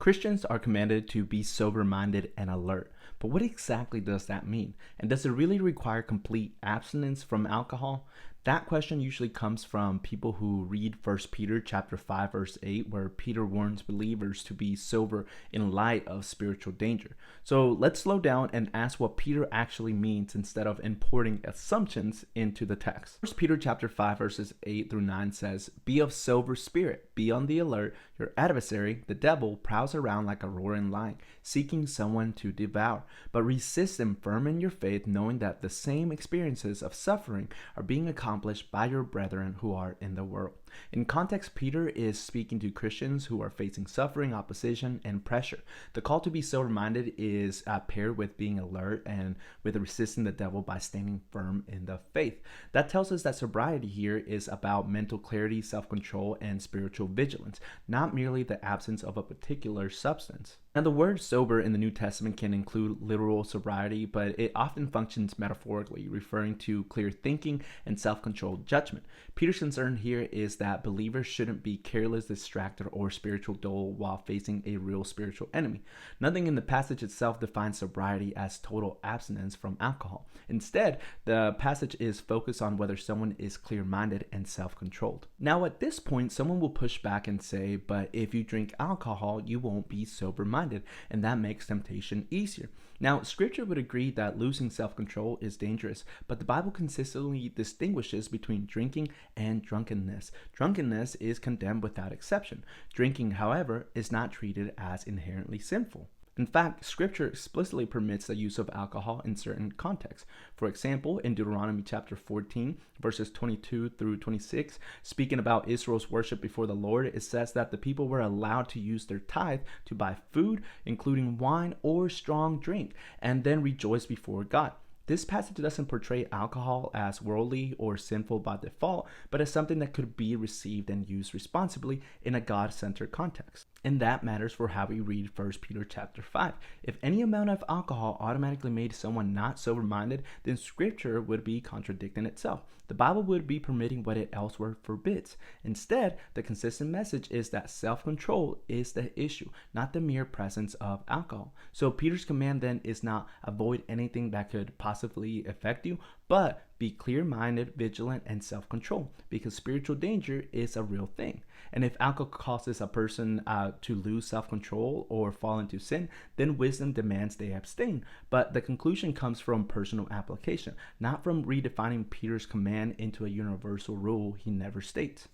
Christians are commanded to be sober minded and alert. But what exactly does that mean? And does it really require complete abstinence from alcohol? That question usually comes from people who read First Peter chapter 5 verse 8 where Peter warns believers to be sober in light of spiritual danger. So let's slow down and ask what Peter actually means instead of importing assumptions into the text. First Peter chapter 5 verses 8 through 9 says, "Be of sober spirit, be on the alert. Your adversary, the devil, prowls around like a roaring lion, seeking someone to devour. But resist him firm in your faith, knowing that the same experiences of suffering are being accomplished by your brethren who are in the world." In context, Peter is speaking to Christians who are facing suffering, opposition, and pressure. The call to be sober-minded is paired with being alert and with resisting the devil by standing firm in the faith. That tells us that sobriety here is about mental clarity, self-control, and spiritual vigilance, not merely the absence of a particular substance. Now, the word sober in the New Testament can include literal sobriety, but it often functions metaphorically, referring to clear thinking and self-controlled judgment. Peter's concern here is that believers shouldn't be careless, distracted, or spiritual dull while facing a real spiritual enemy. Nothing in the passage itself defines sobriety as total abstinence from alcohol. Instead, the passage is focused on whether someone is clear-minded and self-controlled. Now, at this point, someone will push back and say, but if you drink alcohol, you won't be sober-minded, and that makes temptation easier. Now, scripture would agree that losing self-control is dangerous, but the Bible consistently distinguishes between drinking and drunkenness. Drunkenness is condemned without exception. Drinking, however, is not treated as inherently sinful. In fact, scripture explicitly permits the use of alcohol in certain contexts. For example, in Deuteronomy chapter 14, verses 22 through 26, speaking about Israel's worship before the Lord, it says that the people were allowed to use their tithe to buy food, including wine or strong drink, and then rejoice before God. This passage doesn't portray alcohol as worldly or sinful by default, but as something that could be received and used responsibly in a God-centered context. And that matters for how we read 1 Peter chapter 5. If any amount of alcohol automatically made someone not sober-minded, then scripture would be contradicting itself. The Bible would be permitting what it elsewhere forbids. Instead, the consistent message is that self-control is the issue, not the mere presence of alcohol. So Peter's command then is not avoid anything that could possibly affect you, but be clear-minded, vigilant, and self-control, because spiritual danger is a real thing. And if alcohol causes a person to lose self-control or fall into sin, then wisdom demands they abstain. But the conclusion comes from personal application, not from redefining Peter's command into a universal rule he never states.